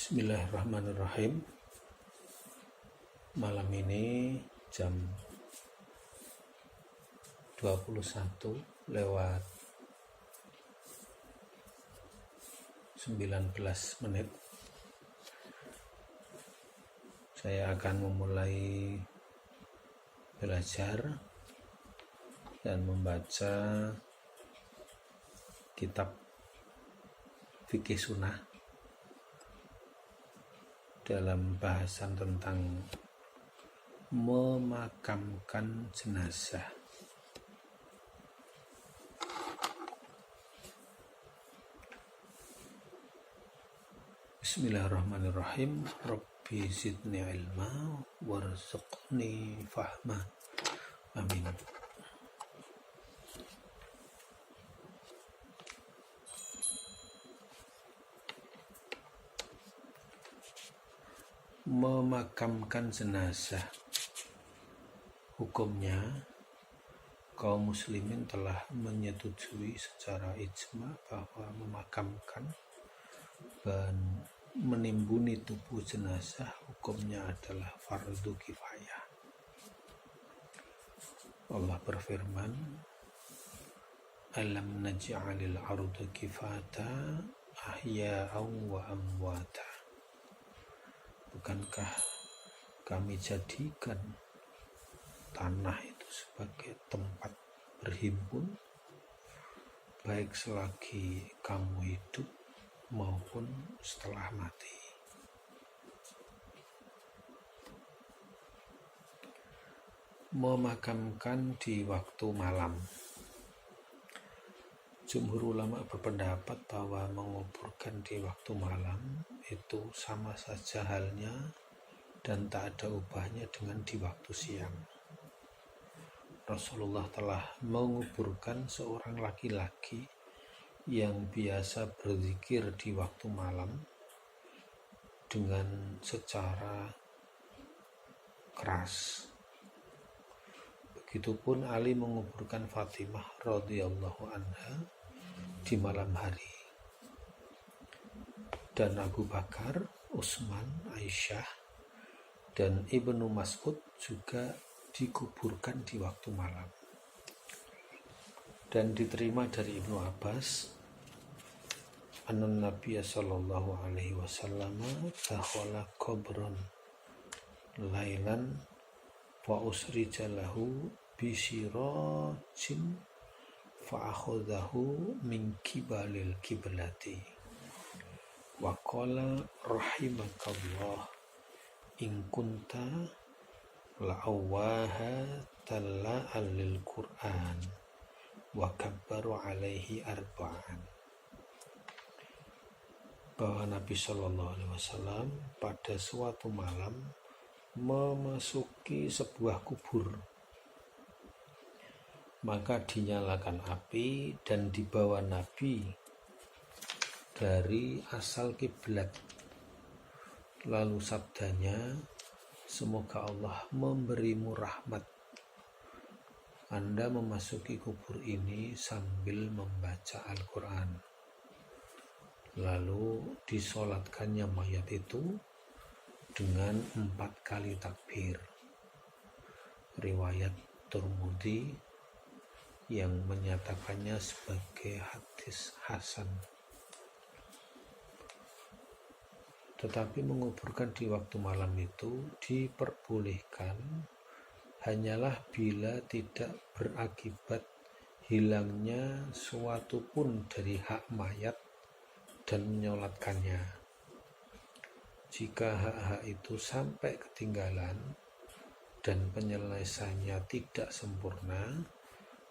Bismillahirrahmanirrahim. Malam ini jam 21:19 saya akan memulai belajar dan membaca kitab fikih sunnah dalam bahasan tentang memakamkan jenazah. Bismillahirrahmanirrahim. Rabbi zidni ilma warzuqni fahma. Amin. Memakamkan jenazah. Hukumnya, kaum muslimin telah menyetujui secara ijma bahwa memakamkan dan menimbuni tubuh jenazah hukumnya adalah fardu kifayah. Allah berfirman, alam naj'alil arda kifata ahya'an wa amwata. Bukankah kami jadikan tanah itu sebagai tempat berhimpun, baik selagi kamu hidup maupun setelah mati. Memakamkan di waktu malam. Jumhur ulama berpendapat bahwa menguburkan di waktu malam itu sama saja halnya dan tak ada ubahnya dengan di waktu siang. Rasulullah telah menguburkan seorang laki-laki yang biasa berzikir di waktu malam dengan secara keras. Begitupun Ali menguburkan Fatimah radhiyallahu anha di malam hari, dan Abu Bakar, Utsman, Aisyah, dan Ibnu Mas'ud juga dikuburkan di waktu malam. Dan diterima dari Ibnu Abbas, anan Nabiya sallallahu alaihi wasallam dakhala qabran lailan wa usrija lahu bisirajin fa akhadhahu min kibalil kiblati wa qala rahimakallah in kunta la'awaha tala'al lil Qur'an wa kabbaru alaihi arba'an. Bahwa Nabi Shallallahu Alaihi Wasallam pada suatu malam memasuki sebuah kubur, maka dinyalakan api dan dibawa Nabi dari asal kiblat. Lalu sabdanya, semoga Allah memberimu rahmat. Anda memasuki kubur ini sambil membaca Al-Quran. Lalu disolatkannya mayat itu dengan 4 kali takbir. Riwayat Tirmidzi yang menyatakannya sebagai hadis hasan. Tetapi menguburkan di waktu malam itu diperbolehkan hanyalah bila tidak berakibat hilangnya suatu pun dari hak mayat dan menyolatkannya. Jika hak-hak itu sampai ketinggalan dan penyelesaiannya tidak sempurna,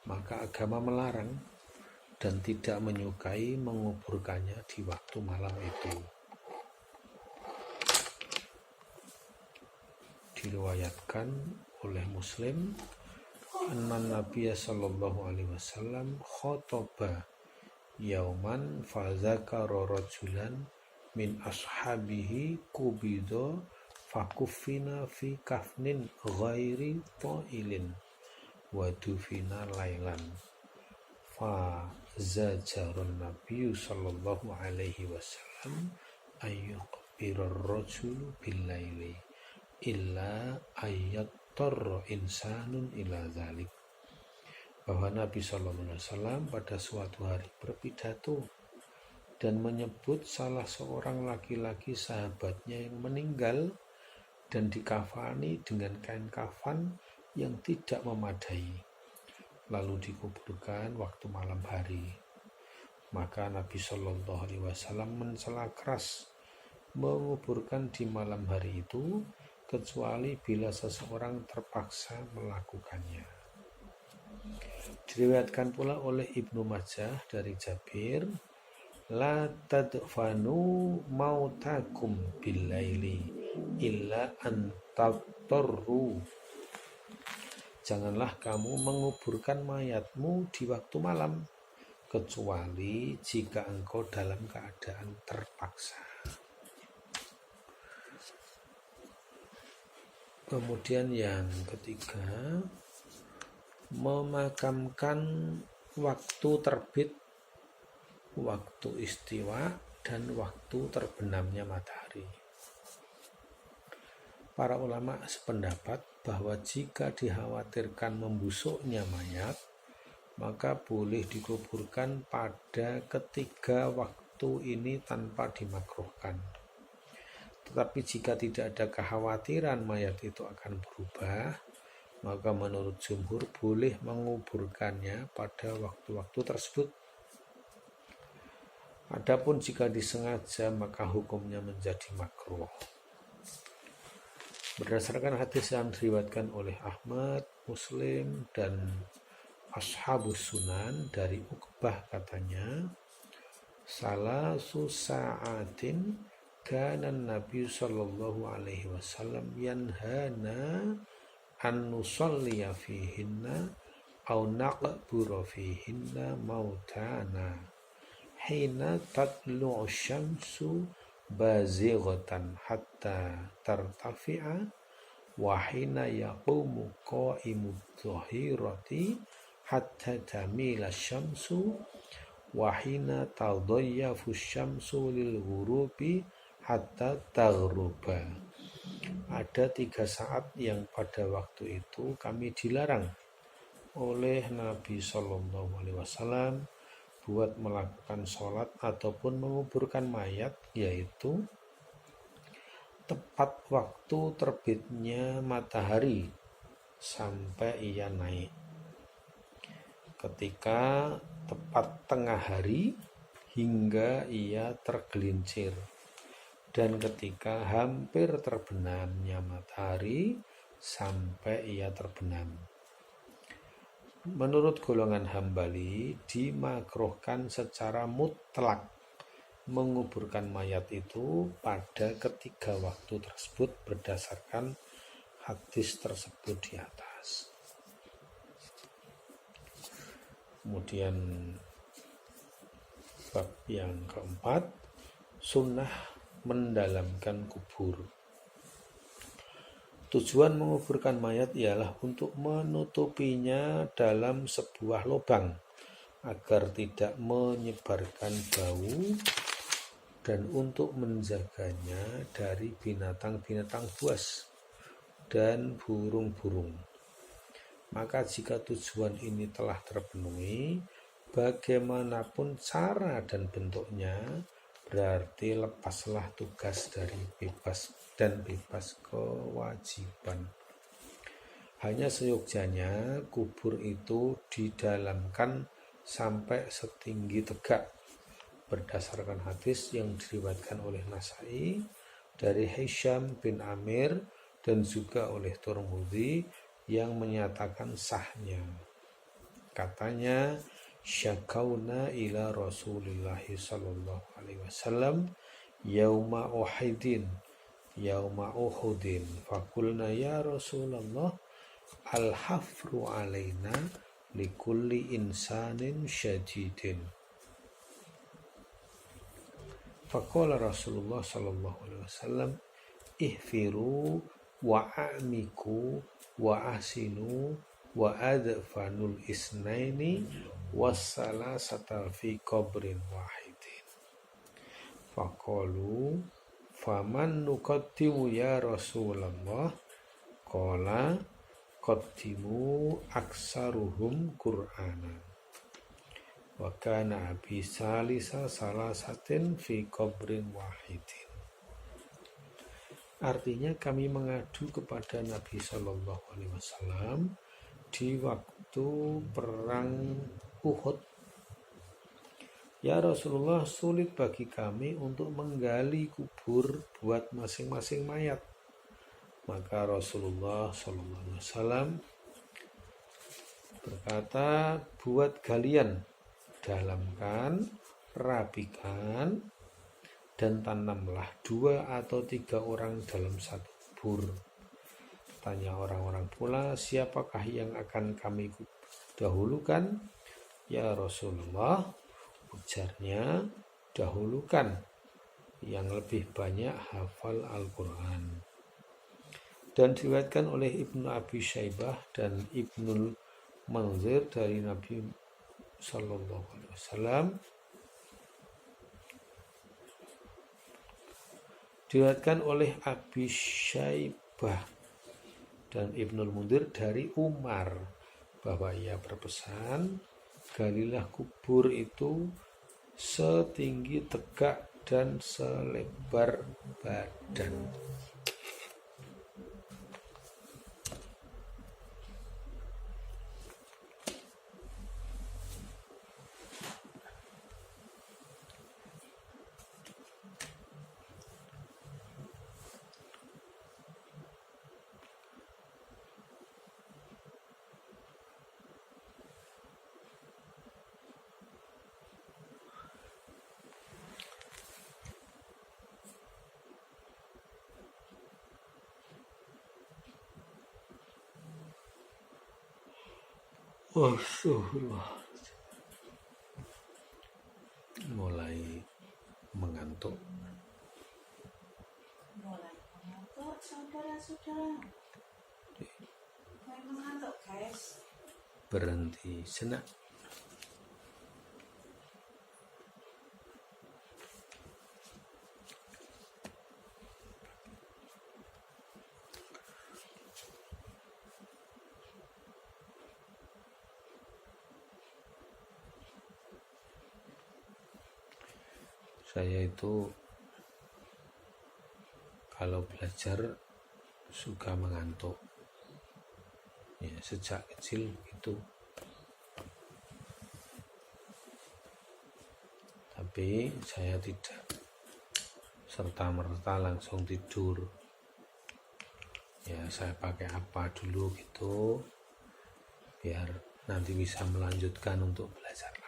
maka agama melarang dan tidak menyukai menguburkannya di waktu malam itu. Diriwayatkan oleh Muslim, anna Nabiya sallallahu alaihi wasallam khotobah yauman fazakara rajulan min ashabihi kubido fakufina fi kafnin ghairi ta'ilin wa dufina lailan fa zajarun nabiyyu sallallahu alaihi wasallam ayyuq yukabbirar rajulu billaili illa ayyattarra insanun ila dzalik. Bahwa Nabi SAW pada suatu hari berpidato dan menyebut salah seorang laki-laki sahabatnya yang meninggal dan dikafani dengan kain kafan yang tidak memadai, lalu dikuburkan waktu malam hari. Maka Nabi SAW mencela keras menguburkan di malam hari itu, kecuali bila seseorang terpaksa melakukannya. Diriwayatkan pula oleh Ibnu Majah dari Jabir, la tadfanu mautakum billaili illa an tatarru. Janganlah kamu menguburkan mayatmu di waktu malam, kecuali jika engkau dalam keadaan terpaksa. Kemudian yang ketiga, memakamkan waktu terbit, waktu istiwa, dan waktu terbenamnya matahari. Para ulama sependapat bahwa jika dikhawatirkan membusuknya mayat, maka boleh dikuburkan pada ketiga waktu ini tanpa dimakruhkan. Tetapi jika tidak ada kekhawatiran mayat itu akan berubah, maka menurut jumhur boleh menguburkannya pada waktu-waktu tersebut. Adapun jika disengaja, maka hukumnya menjadi makruh. Berdasarkan hadis yang diriwayatkan oleh Ahmad, Muslim, dan Ashabus Sunan dari Uqbah katanya, salasu sa'atin kana Nabi sallallahu alaihi wasallam yanhana an nusalliya fihinna aw naqbura fihinna mautana hina tatlu'u syamsu bazighatan hatta tartafi'a wa hina yaqumu qa'imud dhahirati hatta tamila syamsu wa hina tadayyafu syamsu lil ghurubi hatta taghruba. Ada 3 saat yang pada waktu itu kami dilarang oleh Nabi SAW buat melakukan sholat ataupun menguburkan mayat, yaitu tepat waktu terbitnya matahari sampai ia naik, ketika tepat tengah hari hingga ia tergelincir, dan ketika hampir terbenamnya matahari sampai ia terbenam. Menurut golongan Hambali, dimakruhkan secara mutlak menguburkan mayat itu pada ketiga waktu tersebut berdasarkan hadis tersebut di atas. Kemudian bab yang keempat, sunnah mendalamkan kubur. Tujuan menguburkan mayat ialah untuk menutupinya dalam sebuah lubang agar tidak menyebarkan bau dan untuk menjaganya dari binatang-binatang buas dan burung-burung. Maka jika tujuan ini telah terpenuhi, bagaimanapun cara dan bentuknya, berarti lepaslah tugas dari bebas kewajiban. Hanya seyogyanya kubur itu didalamkan sampai setinggi tegak, berdasarkan hadis yang diriwayatkan oleh Nasai dari Hisham bin Amir dan juga oleh Tirmidzi yang menyatakan sahnya. Katanya, syakauna ila Rasulillah sallallahu alaihi wasallam yauma Uhudin fakulna ya Rasulullah al-hafru alaina likulli insanin syadidin. Faqala Rasulullah sallallahu alaihi wasallam ihfiru wa a'miku wa ahsinu wa adfanul isnaini wassalasata fi qabrin wahidin. Faqalu faman nuqaddimu ya Rasulullah qala qaddimu aksaruhum Qur'ana wa kana abi salisa salasatin fi qabrin wahidin. Artinya kami mengadu kepada Nabi Shallallahu Alaihi Wasallam di waktu perang Uhud. Ya Rasulullah, sulit bagi kami untuk menggali kubur buat masing-masing mayat. Maka Rasulullah Shallallahu Alaihi Wasallam berkata, buat galian, dalamkan, rapikan, dan tanamlah 2 atau 3 orang dalam satu kubur. Tanya orang-orang pula, siapakah yang akan kami dahulukan? Ya Rasulullah, ujarnya, dahulukan yang lebih banyak hafal Al-Quran. Dan diriwayatkan oleh Ibnu Abi Syaibah dan Ibnul Munzir dari Nabi Sallallahu Alaihi Wasallam, diriwayatkan oleh Abi Syaibah dan Ibnul Munzir dari Umar bahwa ia berpesan, galilah kubur itu setinggi tegak dan selebar badan. Astagfirullah. Mulai mengantuk. Mulai mengantuk, saudara-saudara. Mulai mengantuk, guys. Berhenti senak. Saya itu kalau belajar suka mengantuk. Ya, sejak kecil itu. Tapi saya tidak serta-merta langsung tidur. Ya, saya pakai apa dulu gitu biar nanti bisa melanjutkan untuk belajar lagi.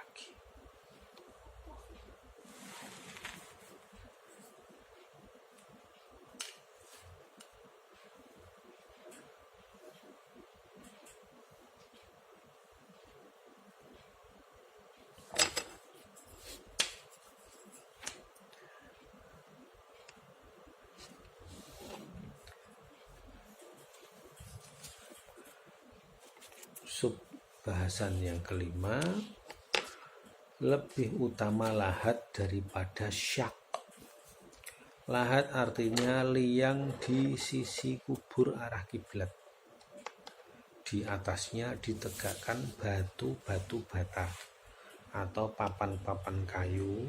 Sub bahasan yang kelima, lebih utama lahat daripada syak. Lahat artinya liang di sisi kubur arah kiblat. Di atasnya ditegakkan batu-batu bata atau papan-papan kayu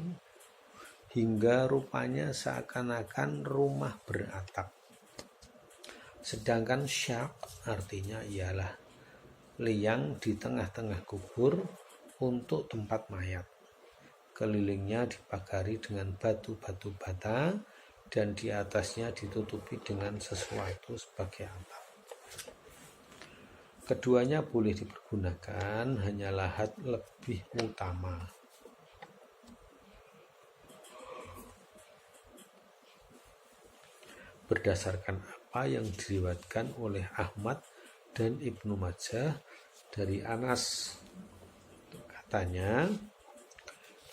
hingga rupanya seakan-akan rumah beratap. Sedangkan syak artinya ialah liang di tengah-tengah kubur untuk tempat mayat. Kelilingnya dipagari dengan batu-batu bata dan di atasnya ditutupi dengan sesuatu sebagai atap. Keduanya boleh dipergunakan, hanya lahat lebih utama. Berdasarkan apa yang diriwayatkan oleh Ahmad dan Ibnu Majah dari Anas, katanya,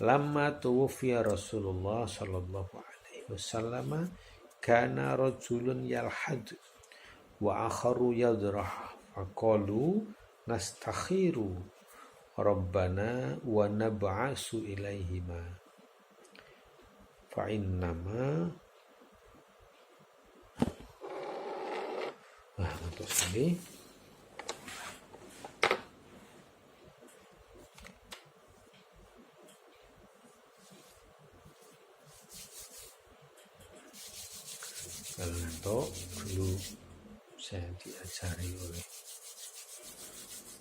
lamma tuwfiya Rasulullah sallallahu alaihi wasallam kana rajulun yalhad wa akharu yadrah faqalu nastakhiru rabbana wa nab'asu ilaihima fa innama sekali. Kalau ngantuk, dulu saya diajari oleh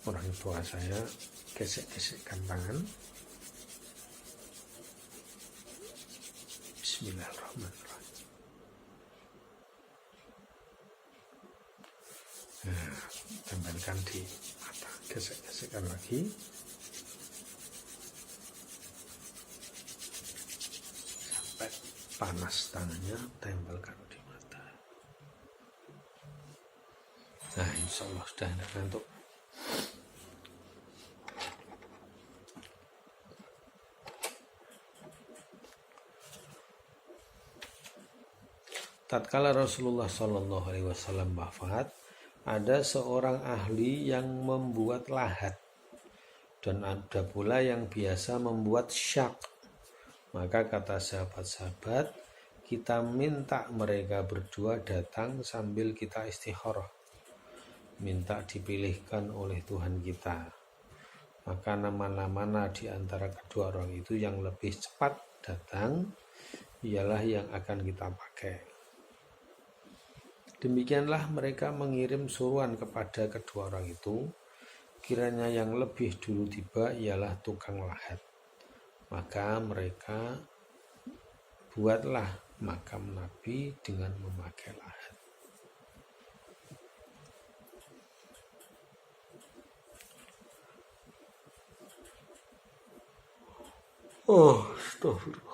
orang tua saya, gesek-gesekkan tangan. Bismillahirrahmanirrahim. Nah, tempelkan di mata, gesek-gesekkan lagi. Sampai panas tangannya, tempelkan di mata. Nah, insya Allah sudah tidak ngantuk. Tatkala Rasulullah Shallallahu Alaihi Wasallam wafat, ada seorang ahli yang membuat lahat dan ada pula yang biasa membuat syak. Maka kata sahabat-sahabat, kita minta mereka berdua datang sambil kita istikharah, minta dipilihkan oleh Tuhan kita. Maka nama-nama di antara kedua orang itu yang lebih cepat datang ialah yang akan kita pakai. Demikianlah mereka mengirim suruhan kepada kedua orang itu. Kiranya yang lebih dulu tiba ialah tukang lahat. Maka mereka buatlah makam Nabi dengan memakai lahat. Oh, astagfirullah.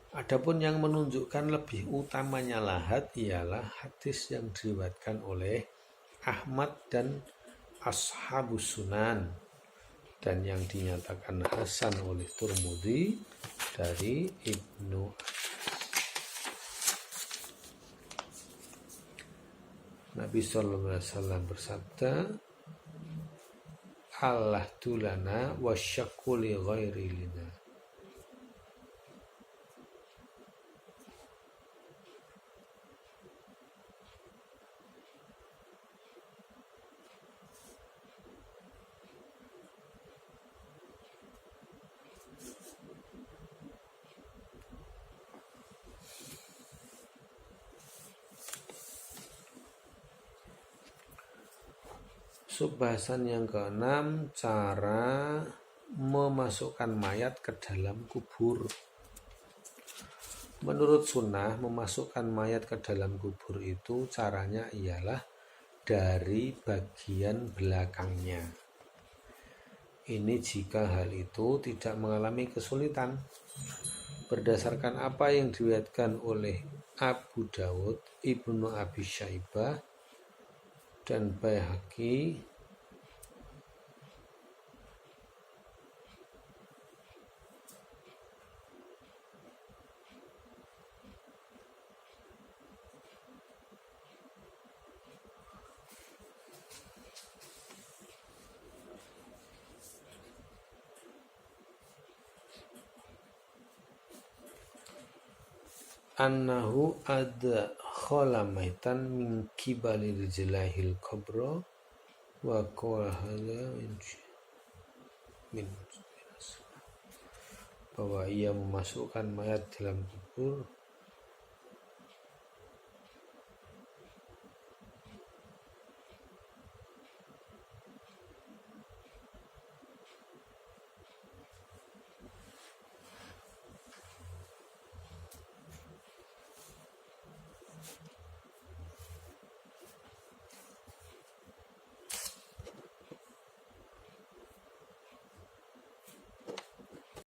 Adapun yang menunjukkan lebih utamanya lahat ialah hadis yang diriwayatkan oleh Ahmad dan Ashabus Sunan dan yang dinyatakan hasan oleh Tirmidzi dari Ibnu Nabi sallallahu alaihi wasallam bersabda, Allah tulana wasyakku li ghairi lina. Subbahasan yang keenam, cara memasukkan mayat ke dalam kubur. Menurut sunnah, memasukkan mayat ke dalam kubur itu caranya ialah dari bagian belakangnya. Ini jika hal itu tidak mengalami kesulitan. Berdasarkan apa yang diriwayatkan oleh Abu Dawud, Ibnu Abi Syaibah, dan Baihaqi, annahu adkhala maitan min kibali rijlahil qabra wa qala hadza min bahwa ia memasukkan mayat dalam kubur